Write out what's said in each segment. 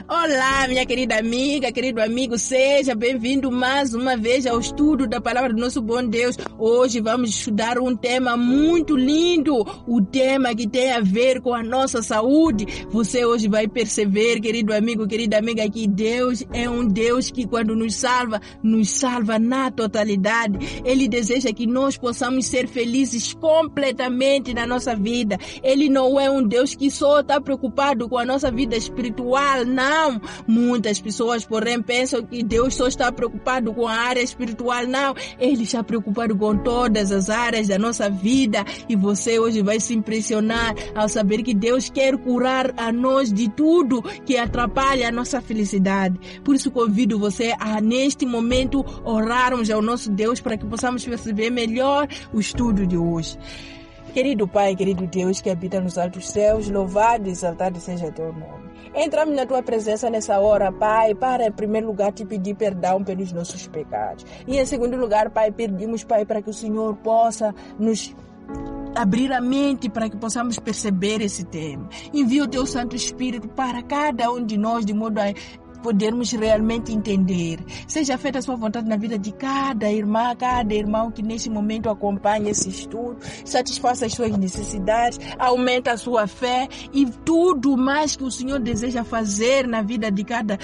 Olá, minha querida amiga, querido amigo, seja bem-vindo mais uma vez ao estudo da palavra do nosso bom Deus. Hoje vamos estudar um tema muito lindo, o tema que tem a ver com a nossa saúde. Você hoje vai perceber, querido amigo, querida amiga, que Deus é um Deus que quando nos salva na totalidade. Ele deseja que nós possamos ser felizes completamente na nossa vida. Ele não é um Deus que só está preocupado com a nossa vida espiritual, não. Muitas pessoas, porém, pensam que Deus só está preocupado com a área espiritual. Não, Ele está preocupado com todas as áreas da nossa vida. E você hoje vai se impressionar ao saber que Deus quer curar a nós de tudo que atrapalha a nossa felicidade. Por isso convido você a, neste momento, orarmos ao nosso Deus para que possamos perceber melhor o estudo de hoje. Querido Pai, querido Deus que habita nos altos céus, louvado e exaltado seja teu nome. Entramos na tua presença nessa hora, Pai, para em primeiro lugar te pedir perdão pelos nossos pecados. E em segundo lugar, Pai, pedimos, Pai, para que o Senhor possa nos abrir a mente para que possamos perceber esse tema. Envia o teu Santo Espírito para cada um de nós, de modo a podermos realmente entender. Seja feita a sua vontade na vida de cada irmã, cada irmão que neste momento acompanha esse estudo, satisfaça as suas necessidades, aumenta a sua fé e tudo mais que o Senhor deseja fazer na vida de cada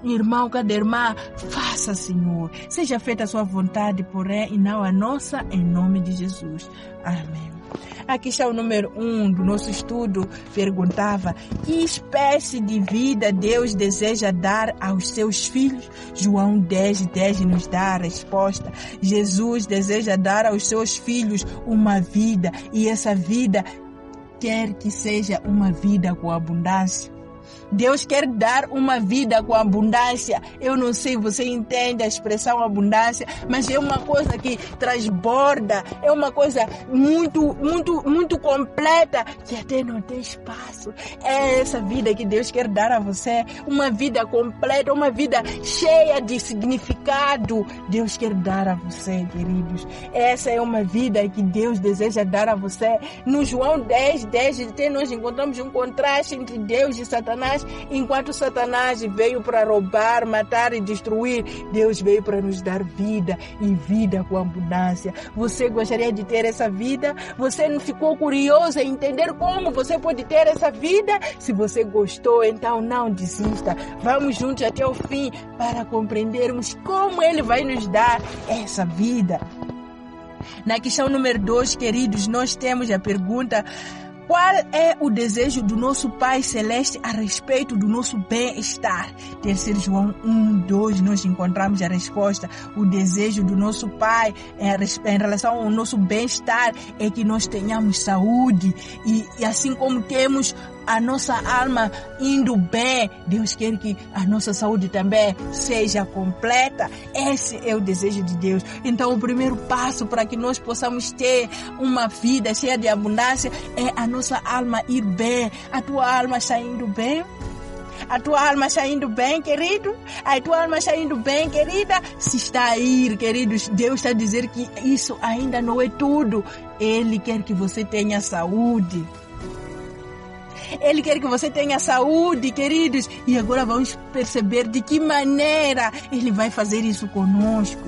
irmão, cada irmã, faça, Senhor. Seja feita a sua vontade, porém, e não a nossa, em nome de Jesus. Amém. Aqui está o número 1 do nosso estudo. Perguntava: que espécie de vida Deus deseja dar aos seus filhos? João 10:10 nos dá a resposta. Jesus deseja dar aos seus filhos uma vida, e essa vida quer que seja uma vida com abundância. Deus quer dar uma vida com abundância. Eu não sei se você entende a expressão abundância, mas é uma coisa que transborda, é uma coisa muito completa, que até não tem espaço. É essa vida que Deus quer dar a você, uma vida completa, uma vida cheia de significado. Deus quer dar a você, queridos. Essa é uma vida que Deus deseja dar a você. No João 10:10, até nós encontramos um contraste entre Deus e Satanás. Enquanto Satanás veio para roubar, matar e destruir, Deus veio para nos dar vida, e vida com abundância. Você gostaria de ter essa vida? Você não ficou curioso em entender como você pode ter essa vida? Se você gostou, então não desista. Vamos juntos até o fim para compreendermos como Ele vai nos dar essa vida. Na questão número 2, queridos, nós temos a pergunta: qual é o desejo do nosso Pai Celeste a respeito do nosso bem-estar? 3 João 1:2 nós encontramos a resposta. O desejo do nosso Pai em relação ao nosso bem-estar é que nós tenhamos saúde. E assim como temos a nossa alma indo bem, Deus quer que a nossa saúde também seja completa. Esse é o desejo de Deus. Então o primeiro passo para que nós possamos ter uma vida cheia de abundância é a nossa alma ir bem. A tua alma está indo bem? A tua alma está indo bem, querido? A tua alma está indo bem, querida? Se está a ir, queridos, Deus está a dizer que isso ainda não é tudo. Ele quer que você tenha saúde. Ele quer que você tenha saúde, queridos. E agora vamos perceber de que maneira Ele vai fazer isso conosco.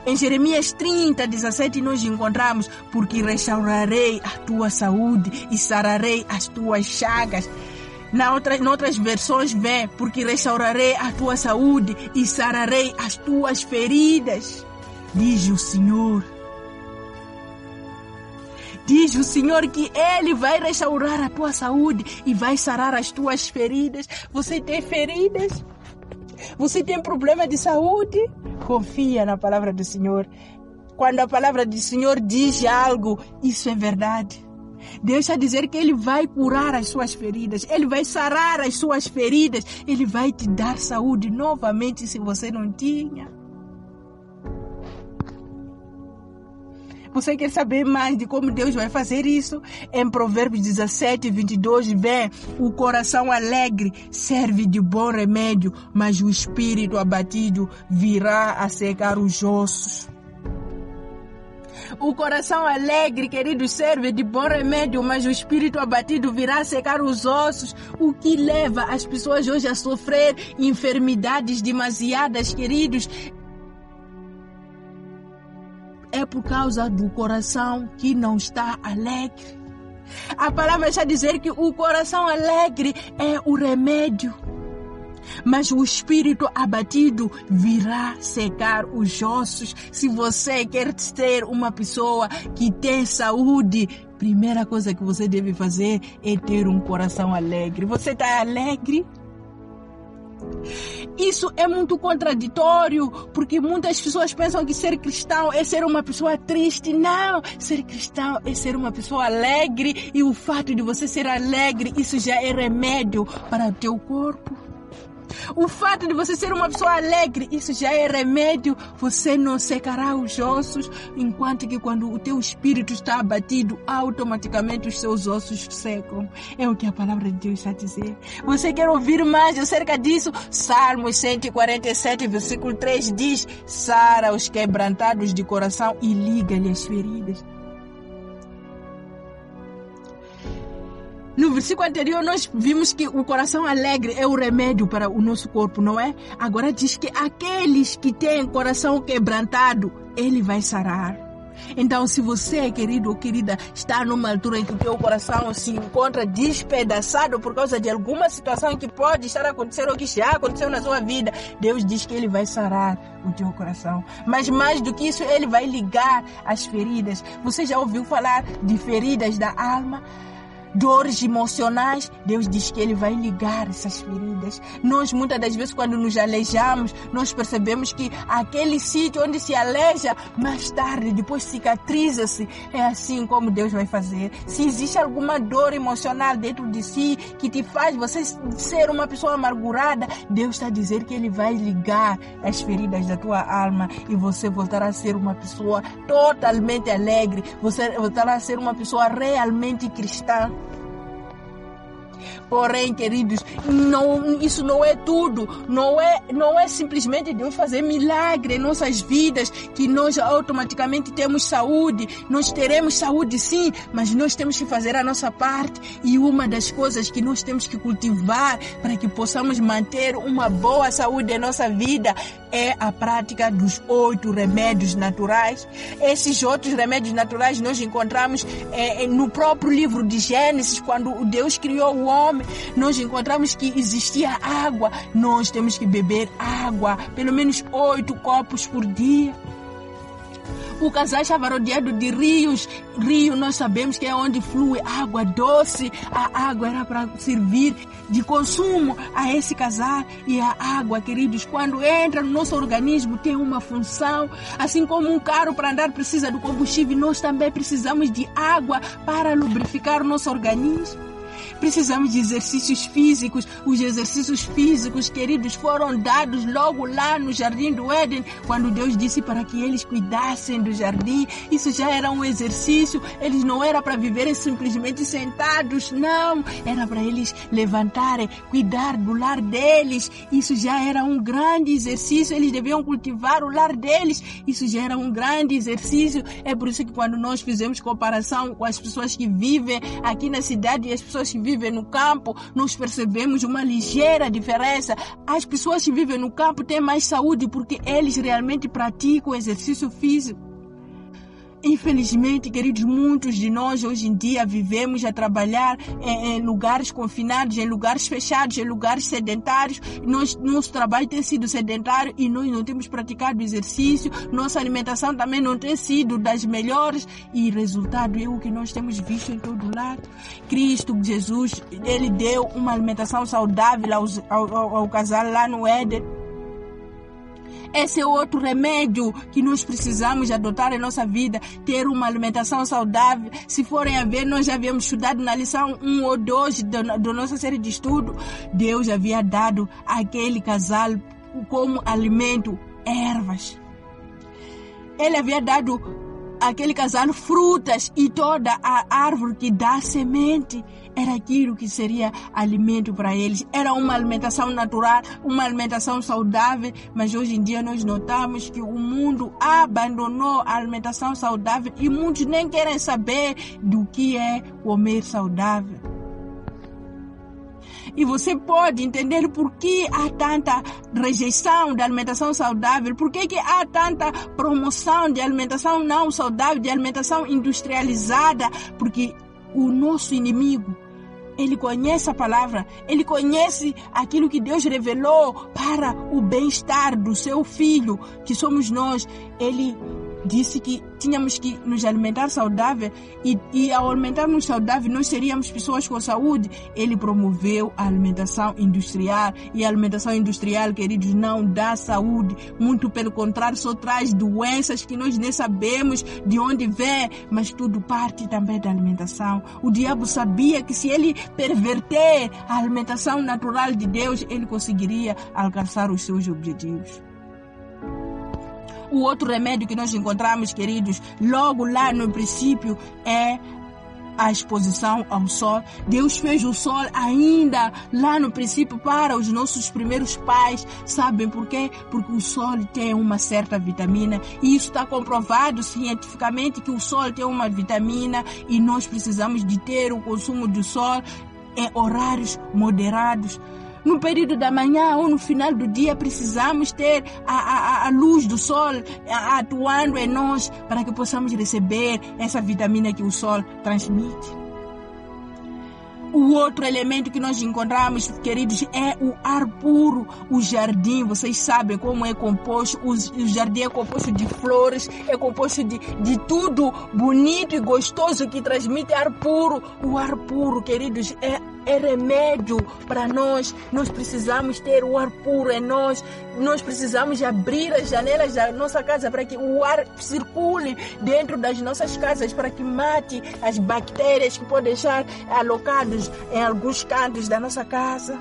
Em Jeremias 30:17 nós encontramos: porque restaurarei a tua saúde e sararei as tuas chagas. Noutras versões vem: porque restaurarei a tua saúde e sararei as tuas feridas, diz o Senhor. Diz o Senhor que Ele vai restaurar a tua saúde e vai sarar as tuas feridas. Você tem feridas? Você tem problema de saúde? Confia na palavra do Senhor. Quando a palavra do Senhor diz algo, isso é verdade. Deus está a dizer que Ele vai curar as suas feridas. Ele vai sarar as suas feridas. Ele vai te dar saúde novamente se você não tinha. Você quer saber mais de como Deus vai fazer isso? Em Provérbios 17:22 vem: o coração alegre serve de bom remédio, mas o espírito abatido virá a secar os ossos. O coração alegre, querido, serve de bom remédio, mas o espírito abatido virá secar os ossos, o que leva as pessoas hoje a sofrer enfermidades demasiadas, queridos. É por causa do coração que não está alegre. A palavra está a dizer que o coração alegre é o remédio, mas o espírito abatido virá secar os ossos. Se você quer ser uma pessoa que tem saúde, primeira coisa que você deve fazer é ter um coração alegre. Você está alegre? Isso é muito contraditório, porque muitas pessoas pensam que ser cristão é ser uma pessoa triste. Não, ser cristão é ser uma pessoa alegre, e o fato de você ser alegre, isso já é remédio para o teu corpo. O fato de você ser uma pessoa alegre, isso já é remédio. Você não secará os ossos, enquanto que quando o teu espírito está abatido, automaticamente os seus ossos secam. É o que a palavra de Deus está a dizer. Você quer ouvir mais acerca disso? Salmos 147, versículo 3 diz: sara os quebrantados de coração e liga-lhe as feridas. No versículo anterior, nós vimos que o coração alegre é o remédio para o nosso corpo, não é? Agora diz que aqueles que têm coração quebrantado, ele vai sarar. Então, se você, querido ou querida, está numa altura em que o teu coração se encontra despedaçado por causa de alguma situação que pode estar acontecendo ou que já aconteceu na sua vida, Deus diz que ele vai sarar o teu coração. Mas mais do que isso, ele vai ligar as feridas. Você já ouviu falar de feridas da alma? Dores emocionais? Deus diz que ele vai ligar essas feridas. Nós muitas das vezes, quando nos aleijamos, nós percebemos que aquele sítio onde se aleija, mais tarde, depois cicatriza-se. É assim como Deus vai fazer. Se existe alguma dor emocional dentro de si que te faz você ser uma pessoa amargurada, Deus está a dizer que ele vai ligar as feridas da tua alma e você voltará a ser uma pessoa totalmente alegre. Você voltará a ser uma pessoa realmente cristã. Porém, queridos, isso não é tudo. Não é simplesmente Deus fazer milagre em nossas vidas que nós automaticamente temos saúde. Nós teremos saúde sim, mas nós temos que fazer a nossa parte. E uma das coisas que nós temos que cultivar para que possamos manter uma boa saúde em nossa vida é a prática dos 8 remédios naturais. Esses 8 remédios naturais nós encontramos no próprio livro de Gênesis, quando Deus criou o homem. Nós encontramos que existia água. Nós temos que beber água, pelo menos 8 copos por dia. O casal estava rodeado de rios. Rio, nós sabemos que é onde flui água doce. A água era para servir de consumo a esse casal. E a água, queridos, quando entra no nosso organismo, tem uma função. Assim como um carro para andar precisa do combustível, nós também precisamos de água para lubrificar o nosso organismo. Precisamos de exercícios físicos. Os exercícios físicos, queridos, foram dados logo lá no Jardim do Éden, quando Deus disse para que eles cuidassem do jardim. Isso já era um exercício. Eles não era para viverem simplesmente sentados, não. Era para eles levantarem, cuidar do lar deles. Isso já era um grande exercício. Eles deviam cultivar o lar deles. Isso já era um grande exercício. É por isso que quando nós fizemos comparação com as pessoas que vivem aqui na cidade e as pessoas que vivem no campo, nós percebemos uma ligeira diferença. As pessoas que vivem no campo têm mais saúde porque eles realmente praticam exercício físico. Infelizmente, queridos, muitos de nós hoje em dia vivemos a trabalhar em lugares confinados, em lugares fechados, em lugares sedentários. Nosso trabalho tem sido sedentário e nós não temos praticado exercício. Nossa alimentação também não tem sido das melhores e resultado é o que nós temos visto em todo lado. Cristo Jesus, ele deu uma alimentação saudável ao casal lá no Éden. Esse é outro remédio que nós precisamos adotar em nossa vida, ter uma alimentação saudável. Se forem a ver, nós já havíamos estudado na lição 1 ou 2 da nossa série de estudo. Deus havia dado àquele casal como alimento ervas. Ele havia dado àquele casal frutas e toda a árvore que dá semente. era aquilo que seria alimento para eles. Era uma alimentação natural, uma alimentação saudável, mas hoje em dia nós notamos que o mundo abandonou a alimentação saudável e muitos nem querem saber do que é comer saudável. E você pode entender por que há tanta rejeição da alimentação saudável, por que há tanta promoção de alimentação não saudável, de alimentação industrializada, porque o nosso inimigo, ele conhece a palavra, ele conhece aquilo que Deus revelou para o bem-estar do seu filho, que somos nós. Ele disse que tínhamos que nos alimentar saudável e ao alimentarmos saudável nós seríamos pessoas com saúde. Ele promoveu a alimentação industrial e a alimentação industrial, queridos, não dá saúde, muito pelo contrário, só traz doenças que nós nem sabemos de onde vem, mas tudo parte também da alimentação. O diabo sabia que se ele perverter a alimentação natural de Deus, ele conseguiria alcançar os seus objetivos. O outro remédio que nós encontramos, queridos, logo lá no princípio, é a exposição ao sol. Deus fez o sol ainda lá no princípio para os nossos primeiros pais. Sabem por quê? Porque o sol tem uma certa vitamina e isso está comprovado cientificamente que o sol tem uma vitamina e nós precisamos de ter o consumo do sol em horários moderados. No período da manhã ou no final do dia precisamos ter a luz do sol atuando em nós para que possamos receber essa vitamina que o sol transmite. O outro elemento que nós encontramos, queridos, é o ar puro. O jardim, vocês sabem como é composto. O jardim é composto de flores, é composto de tudo bonito e gostoso que transmite ar puro. O ar puro, queridos, é remédio para nós. Nós precisamos ter o ar puro em nós. Nós precisamos abrir as janelas da nossa casa para que o ar circule dentro das nossas casas, para que mate as bactérias que podem estar alocadas em alguns cantos da nossa casa.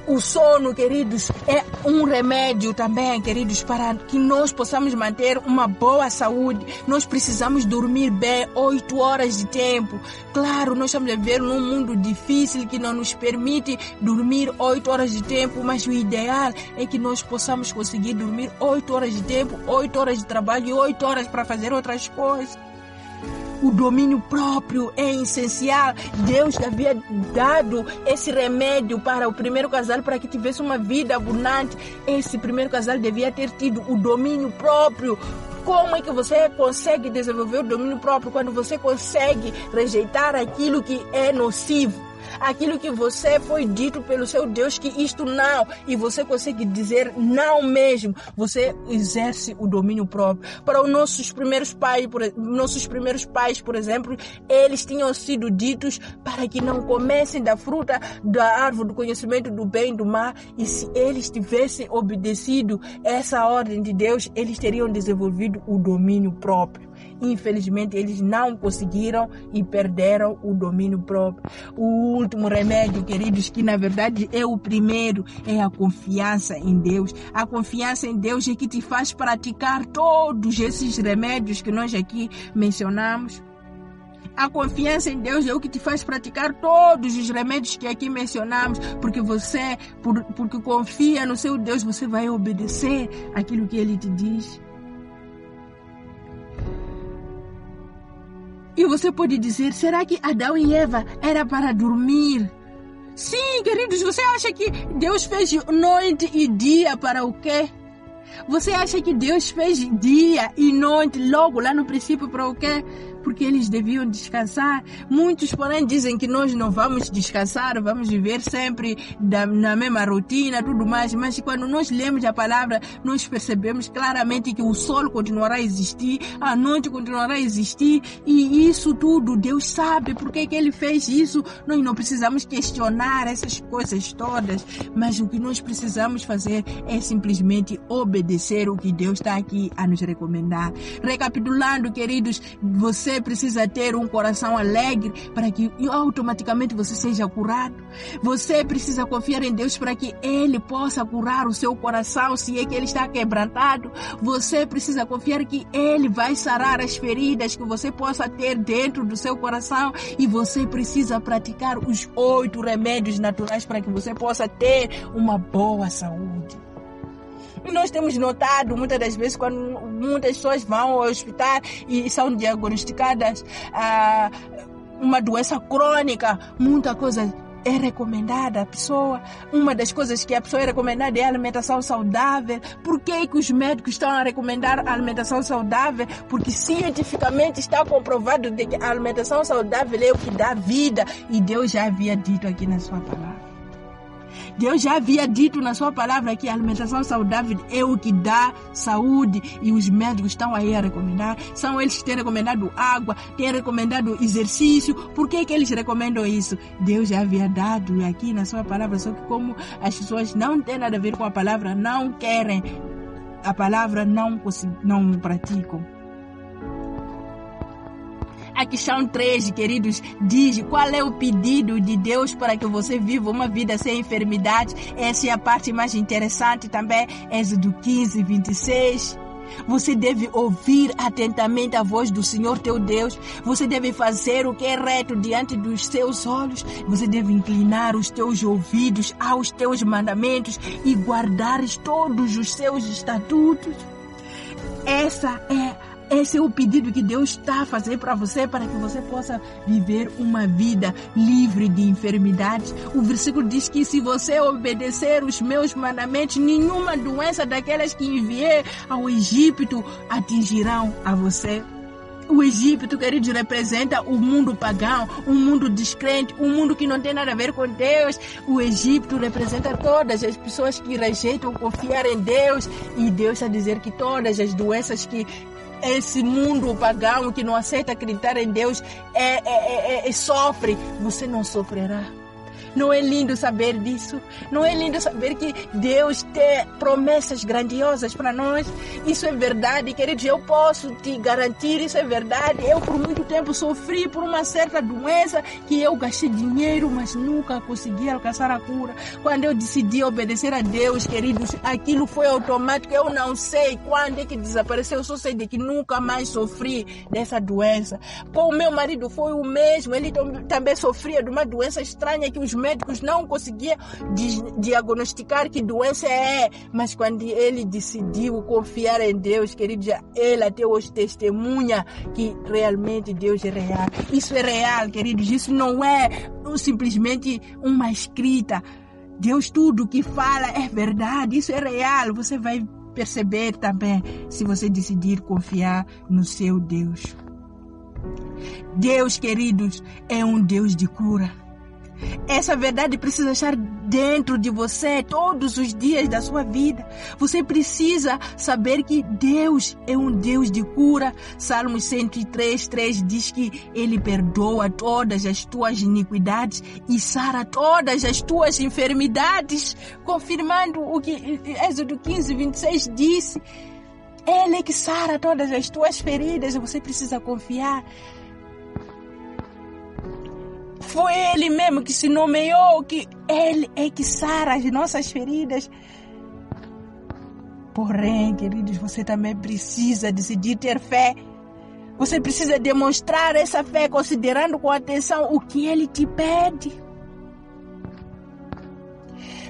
O sono, queridos, é um remédio também, queridos, para que nós possamos manter uma boa saúde. Nós precisamos dormir bem 8 horas de tempo. Claro, nós estamos a viver num mundo difícil que não nos permite dormir 8 horas de tempo, mas o ideal é que nós possamos conseguir dormir 8 horas de tempo, 8 horas de trabalho e 8 horas para fazer outras coisas. O domínio próprio é essencial. Deus havia dado esse remédio para o primeiro casal para que tivesse uma vida abundante. Esse primeiro casal devia ter tido o domínio próprio. Como é que você consegue desenvolver o domínio próprio? Quando você consegue rejeitar aquilo que é nocivo, aquilo que você foi dito pelo seu Deus que isto não, e você consegue dizer não mesmo, você exerce o domínio próprio. Para os nossos primeiros pais, por exemplo, eles tinham sido ditos para que não comessem da fruta da árvore do conhecimento do bem e do mal, e se eles tivessem obedecido essa ordem de Deus, eles teriam desenvolvido o domínio próprio. Infelizmente, eles não conseguiram e perderam o domínio próprio. O último remédio, queridos, que na verdade é o primeiro, é a confiança em Deus. A confiança em Deus é que te faz praticar todos esses remédios que nós aqui mencionamos. A confiança em Deus é o que te faz praticar todos os remédios que aqui mencionamos, porque você, porque confia no seu Deus, você vai obedecer aquilo que Ele te diz. E você pode dizer, será que Adão e Eva era para dormir? Sim, queridos, você acha que Deus fez noite e dia para o quê? Você acha que Deus fez dia e noite logo lá no princípio para o quê? Porque eles deviam descansar. Muitos, porém, dizem que nós não vamos descansar, vamos viver sempre na mesma rotina, tudo mais. Mas quando nós lemos a palavra, nós percebemos claramente que o sol continuará a existir, a noite continuará a existir, e isso tudo Deus sabe por que Ele fez isso. Nós não precisamos questionar essas coisas todas, mas o que nós precisamos fazer é simplesmente obedecer o que Deus está aqui a nos recomendar. Recapitulando, queridos, você você precisa ter um coração alegre para que automaticamente você seja curado. Você precisa confiar em Deus para que Ele possa curar o seu coração se é que ele está quebrantado. Você precisa confiar que Ele vai sarar as feridas que você possa ter dentro do seu coração, e você precisa praticar os 8 remédios naturais para que você possa ter uma boa saúde. E nós temos notado muitas das vezes quando muitas pessoas vão ao hospital e são diagnosticadas uma doença crônica, muita coisa é recomendada à pessoa. Uma das coisas que a pessoa é recomendada é a alimentação saudável. Por que os médicos estão a recomendar a alimentação saudável? Porque cientificamente está comprovado de que a alimentação saudável é o que dá vida, e Deus já havia dito aqui na sua palavra. Deus já havia dito na sua palavra que a alimentação saudável é o que dá saúde, e os médicos estão aí a recomendar. São eles que têm recomendado água, têm recomendado exercício. Por que eles recomendam isso? Deus já havia dado aqui na sua palavra, só que como as pessoas não têm nada a ver com a palavra, não querem a palavra, não praticam. A questão 3, queridos, diz qual é o pedido de Deus para que você viva uma vida sem enfermidade. Essa é a parte mais interessante também, Êxodo 15, 26. Você deve ouvir atentamente a voz do Senhor teu Deus. Você deve fazer o que é reto diante dos seus olhos. Você deve inclinar os teus ouvidos aos teus mandamentos e guardares todos os seus estatutos. Esse é o pedido que Deus está a fazer para você, para que você possa viver uma vida livre de enfermidades. O versículo diz que se você obedecer os meus mandamentos, nenhuma doença daquelas que enviei ao Egito atingirão a você. O Egito, queridos, representa o mundo pagão, um mundo descrente, um mundo que não tem nada a ver com Deus. O Egito representa todas as pessoas que rejeitam confiar em Deus. E Deus está a dizer que todas as doenças que esse mundo pagão que não aceita acreditar em Deus sofre, você não sofrerá. Não é lindo saber disso? Não é lindo saber que Deus tem promessas grandiosas para nós? Isso é verdade, queridos. Eu posso te garantir, isso é verdade. Eu por muito tempo sofri por uma certa doença que eu gastei dinheiro, mas nunca consegui alcançar a cura. Quando eu decidi obedecer a Deus, queridos, aquilo foi automático. Eu não sei quando é que desapareceu, eu só sei de que nunca mais sofri dessa doença. Com o meu marido foi o mesmo. Ele também sofria de uma doença estranha que os médicos não conseguiam diagnosticar que doença é, mas quando ele decidiu confiar em Deus, queridos, ele até hoje testemunha que realmente Deus é real. Isso é real, queridos, isso não é simplesmente uma escrita. Deus, tudo que fala é verdade, isso é real. Você vai perceber também se você decidir confiar no seu Deus. Deus, queridos, é um Deus de cura. Essa verdade precisa estar dentro de você todos os dias da sua vida. Você precisa saber que Deus é um Deus de cura. Salmos 103:3 diz que Ele perdoa todas as tuas iniquidades e sara todas as tuas enfermidades, confirmando o que Êxodo 15:26 disse. Ele é que sara todas as tuas feridas. Você precisa confiar. Foi Ele mesmo que se nomeou, que Ele é que sara as nossas feridas. Porém, queridos, você também precisa decidir ter fé. Você precisa demonstrar essa fé considerando com atenção o que Ele te pede.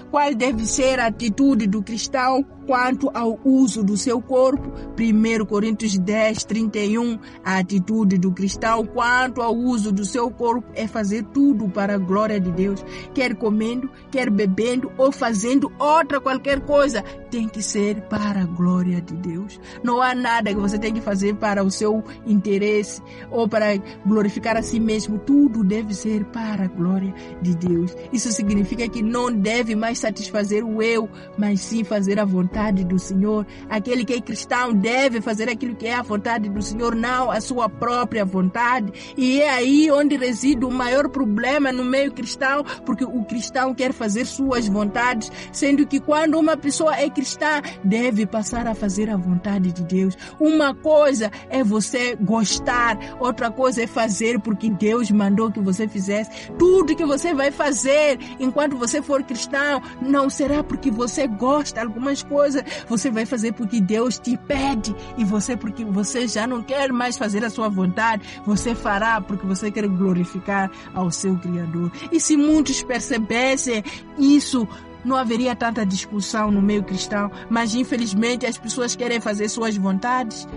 Qual deve ser a atitude do cristão quanto ao uso do seu corpo? 1 Coríntios 10:31. A atitude do cristão quanto ao uso do seu corpo é fazer tudo para a glória de Deus. Quer comendo, quer bebendo ou fazendo outra qualquer coisa, tem que ser para a glória de Deus. Não há nada que você tem que fazer para o seu interesse ou para glorificar a si mesmo. Tudo deve ser para a glória de Deus. Isso significa que não deve mais satisfazer o eu, mas sim fazer a vontade vontade do Senhor. Aquele que é cristão deve fazer aquilo que é a vontade do Senhor, não a sua própria vontade. E é aí onde reside o maior problema no meio cristão, porque o cristão quer fazer suas vontades, sendo que quando uma pessoa é cristã, deve passar a fazer a vontade de Deus. Uma coisa é você gostar, outra coisa é fazer porque Deus mandou que você fizesse. Tudo que você vai fazer enquanto você for cristão não será porque você gosta. Algumas coisas você vai fazer porque Deus te pede, e porque você já não quer mais fazer a sua vontade, você fará porque você quer glorificar ao seu Criador. E se muitos percebessem isso, não haveria tanta discussão no meio cristão, mas infelizmente as pessoas querem fazer suas vontades.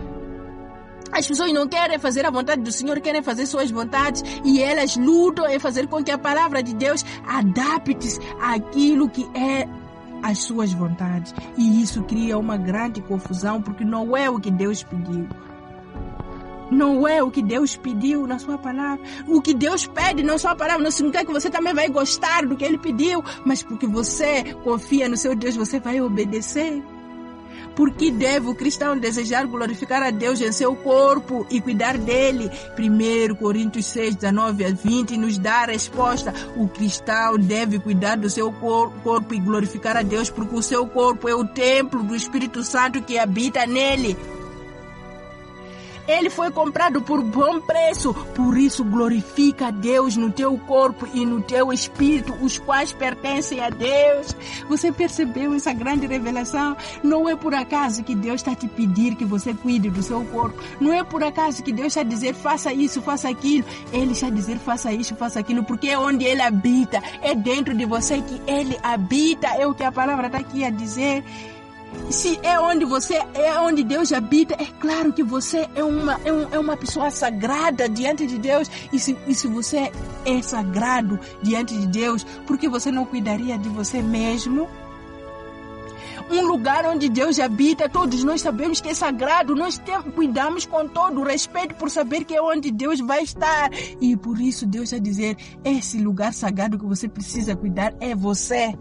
As pessoas não querem fazer a vontade do Senhor, querem fazer suas vontades, e elas lutam em fazer com que a palavra de Deus adapte-se àquilo que é as suas vontades. E isso cria uma grande confusão, porque não é o que Deus pediu. Não é o que Deus pediu na sua palavra. O que Deus pede na sua palavra não significa que você também vai gostar do que Ele pediu, mas porque você confia no seu Deus, você vai obedecer. Por que deve o cristão desejar glorificar a Deus em seu corpo e cuidar dele? 1 Coríntios 6, 19 a 20 nos dá a resposta. O cristão deve cuidar do seu corpo e glorificar a Deus, porque o seu corpo é o templo do Espírito Santo que habita nele. Ele foi comprado por bom preço, por isso glorifica a Deus no teu corpo e no teu espírito, os quais pertencem a Deus. Você percebeu essa grande revelação? Não é por acaso que Deus está te pedindo que você cuide do seu corpo. Não é por acaso que Deus está a dizer faça isso, faça aquilo. Ele está a dizer faça isso, faça aquilo, porque é onde Ele habita, é dentro de você que Ele habita, é o que a palavra está aqui a dizer. Se é onde Deus habita, é claro que você é uma pessoa sagrada diante de Deus. E se você é sagrado diante de Deus, por que você não cuidaria de você mesmo? Um lugar onde Deus habita, todos nós sabemos que é sagrado, nós cuidamos com todo o respeito por saber que é onde Deus vai estar. E por isso Deus vai dizer, esse lugar sagrado que você precisa cuidar é você.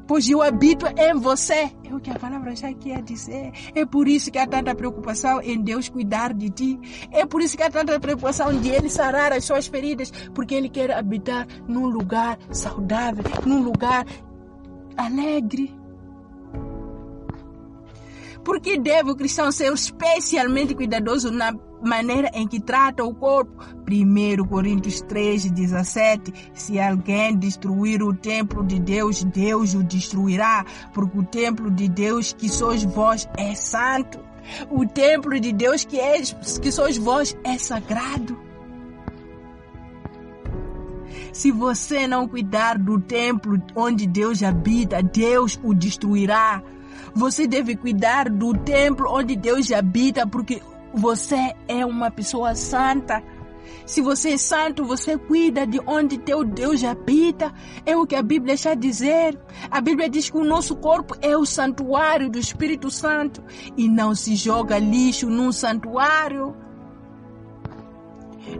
Pois eu habito em você. É o que a palavra já quer dizer. É por isso que há tanta preocupação em Deus cuidar de ti. É por isso que há tanta preocupação de Ele sarar as suas feridas. Porque Ele quer habitar num lugar saudável, num lugar alegre. Por que deve o cristão ser especialmente cuidadoso na maneira em que trata o corpo? 1 Coríntios 3, 17. Se alguém destruir o templo de Deus, Deus o destruirá, porque o templo de Deus que sois vós é santo. O templo de Deus que sois vós é sagrado. Se você não cuidar do templo onde Deus habita, Deus o destruirá. Você deve cuidar do templo onde Deus habita, porque você é uma pessoa santa. Se você é santo, você cuida de onde teu Deus habita. É o que a Bíblia está a dizer. A Bíblia diz que o nosso corpo é o santuário do Espírito Santo. E não se joga lixo num santuário.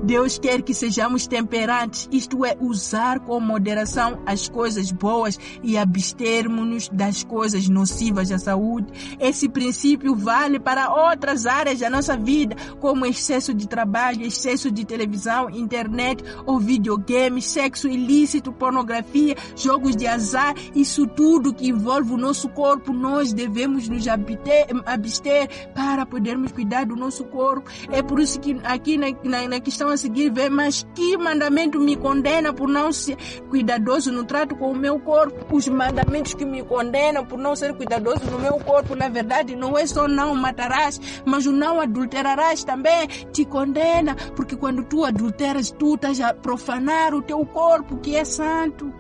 Deus quer que sejamos temperantes, isto é, usar com moderação as coisas boas e abstermos-nos das coisas nocivas à saúde. Esse princípio vale para outras áreas da nossa vida, como excesso de trabalho, excesso de televisão, internet ou videogames, sexo ilícito, pornografia, jogos de azar. Isso tudo que envolve o nosso corpo, nós devemos nos abster para podermos cuidar do nosso corpo. É por isso que aqui na questão a seguir vê, mas que mandamento me condena por não ser cuidadoso no trato com o meu corpo? Os mandamentos que me condenam por não ser cuidadoso no meu corpo, na verdade, não é só não matarás, mas o não adulterarás também te condena, porque quando tu adulteras, tu estás a profanar o teu corpo que é santo.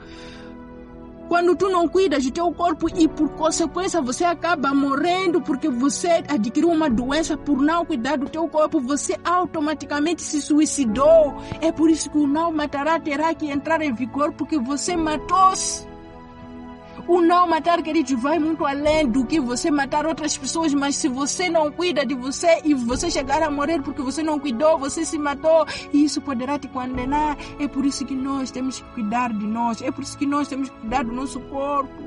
Quando tu não cuidas do teu corpo e por consequência você acaba morrendo porque você adquiriu uma doença por não cuidar do teu corpo, você automaticamente se suicidou. É por isso que o não matará terá que entrar em vigor, porque você matou-se. O não matar, querido, vai muito além do que você matar outras pessoas, mas se você não cuida de você e você chegar a morrer porque você não cuidou, você se matou, e isso poderá te condenar. É por isso que nós temos que cuidar de nós, é por isso que nós temos que cuidar do nosso corpo.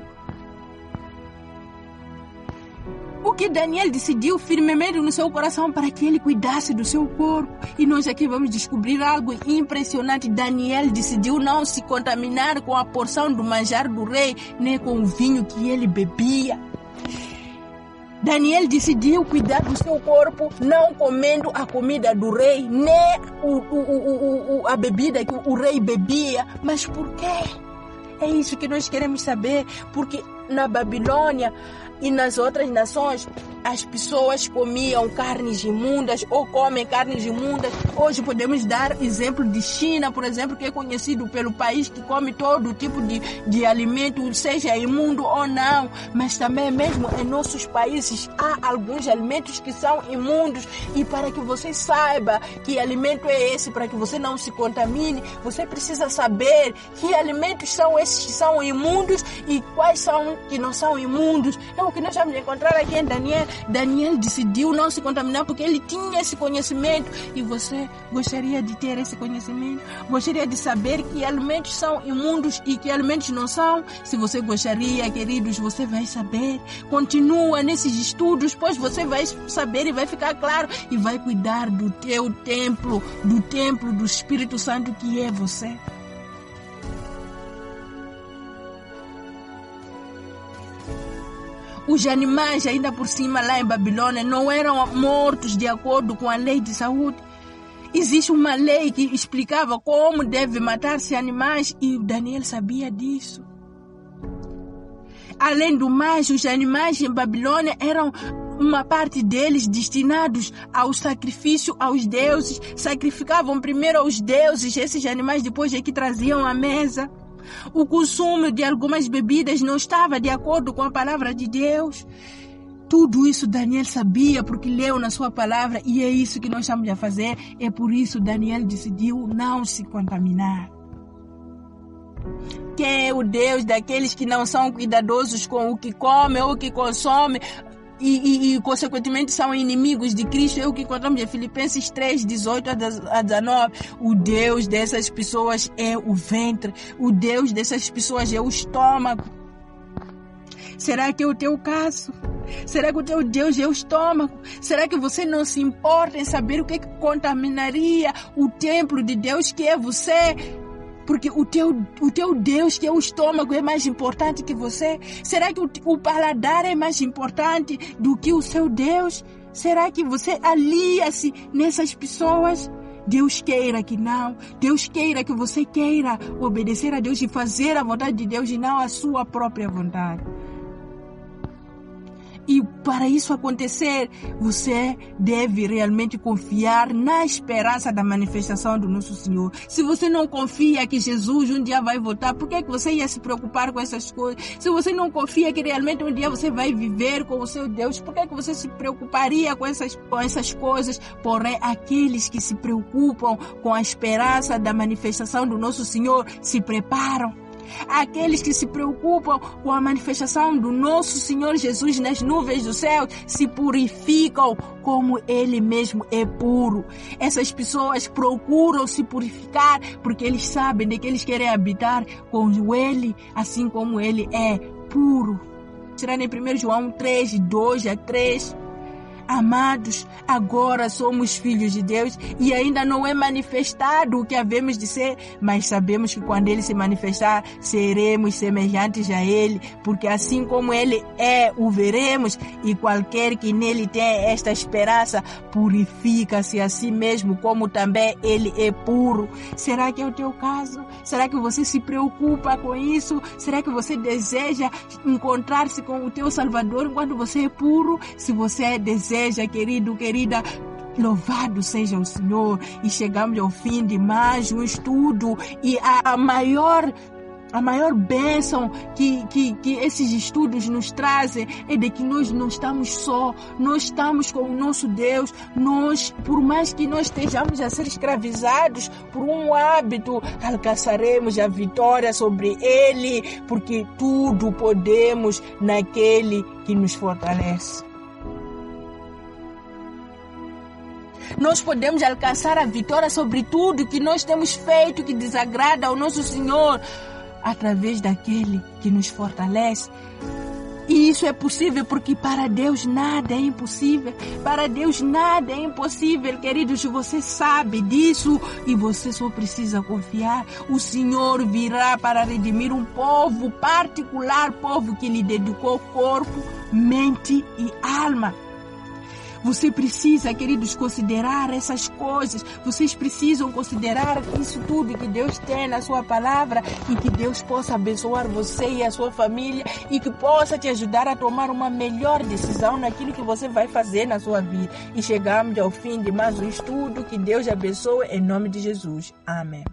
Porque Daniel decidiu firmemente no seu coração para que ele cuidasse do seu corpo. E nós aqui vamos descobrir algo impressionante. Daniel decidiu não se contaminar com a porção do manjar do rei, nem com o vinho que ele bebia. Daniel decidiu cuidar do seu corpo, não comendo a comida do rei, nem a bebida que o rei bebia. Mas por quê? É isso que nós queremos saber, porque na Babilônia e nas outras nações, as pessoas comiam carnes imundas ou comem carnes imundas. Hoje podemos dar exemplo de China, por exemplo, que é conhecido pelo país que come todo tipo de alimento, seja imundo ou não. Mas também mesmo em nossos países há alguns alimentos que são imundos. E para que você saiba que alimento é esse, para que você não se contamine, você precisa saber que alimentos são esses que são imundos e quais são que não são imundos. É o que nós vamos encontrar aqui em Daniel. Daniel decidiu não se contaminar porque ele tinha esse conhecimento. E você gostaria de ter esse conhecimento? Gostaria de saber que alimentos são imundos e que alimentos não são? Se você gostaria, queridos, você vai saber. Continua nesses estudos, pois você vai saber e vai ficar claro e vai cuidar do teu templo, do Espírito Santo que é você. Os animais, ainda por cima, lá em Babilônia, não eram mortos de acordo com a lei de saúde. Existe uma lei que explicava como deve matar-se animais e Daniel sabia disso. Além do mais, os animais em Babilônia eram uma parte deles destinados ao sacrifício aos deuses. Sacrificavam primeiro aos deuses esses animais, depois é que traziam à mesa. O consumo de algumas bebidas não estava de acordo com a palavra de Deus. Tudo isso Daniel sabia porque leu na sua palavra e é isso que nós estamos a fazer. É por isso Daniel decidiu não se contaminar. Quem é o Deus daqueles que não são cuidadosos com o que come ou o que consome e consequentemente são inimigos de Cristo? É o que encontramos em Filipenses 3, 18 a 19. O Deus dessas pessoas é o ventre. O Deus dessas pessoas é o estômago. Será que é o teu caso? Será que o teu Deus é o estômago? Será que você não se importa em saber o que contaminaria o templo de Deus que é você? Porque o teu Deus, que é o estômago, é mais importante que você? Será que o paladar é mais importante do que o seu Deus? Será que você alia-se nessas pessoas? Deus queira que não. Deus queira que você queira obedecer a Deus e fazer a vontade de Deus e não a sua própria vontade. E para isso acontecer, você deve realmente confiar na esperança da manifestação do nosso Senhor. Se você não confia que Jesus um dia vai voltar, por que você ia se preocupar com essas coisas? Se você não confia que realmente um dia você vai viver com o seu Deus, por que você se preocuparia com essas coisas? Porém, aqueles que se preocupam com a esperança da manifestação do nosso Senhor se preparam. Aqueles que se preocupam com a manifestação do nosso Senhor Jesus nas nuvens do céu se purificam como Ele mesmo é puro. Essas pessoas procuram se purificar porque eles sabem de que eles querem habitar com Ele, assim como Ele é puro. Será em 1 João 3, 2 a 3. Amados, agora somos filhos de Deus e ainda não é manifestado o que havemos de ser, mas sabemos que quando Ele se manifestar, seremos semelhantes a Ele, porque assim como Ele é, o veremos, e qualquer que nele tem esta esperança, purifica-se a si mesmo, como também Ele é puro. Será que é o teu caso? Será que você se preocupa com isso? Será que você deseja encontrar-se com o teu Salvador enquanto você é puro? Se você deseja, querido, querida, louvado seja o Senhor. E chegamos ao fim de mais um estudo e a maior bênção que esses estudos nos trazem é de que nós não estamos só, nós estamos com o nosso Deus. Nós, por mais que nós estejamos a ser escravizados por um hábito, alcançaremos a vitória sobre ele, porque tudo podemos naquele que nos fortalece. Nós podemos alcançar a vitória sobre tudo que nós temos feito que desagrada ao nosso Senhor, através daquele que nos fortalece. E isso é possível porque para Deus nada é impossível. Para Deus nada é impossível, queridos. Você sabe disso e você só precisa confiar. O Senhor virá para redimir um povo particular, povo que lhe dedicou corpo, mente e alma. Você precisa, queridos, considerar essas coisas. Vocês precisam considerar isso tudo que Deus tem na sua palavra e que Deus possa abençoar você e a sua família e que possa te ajudar a tomar uma melhor decisão naquilo que você vai fazer na sua vida. E chegamos ao fim de mais um estudo. Que Deus abençoe em nome de Jesus. Amém.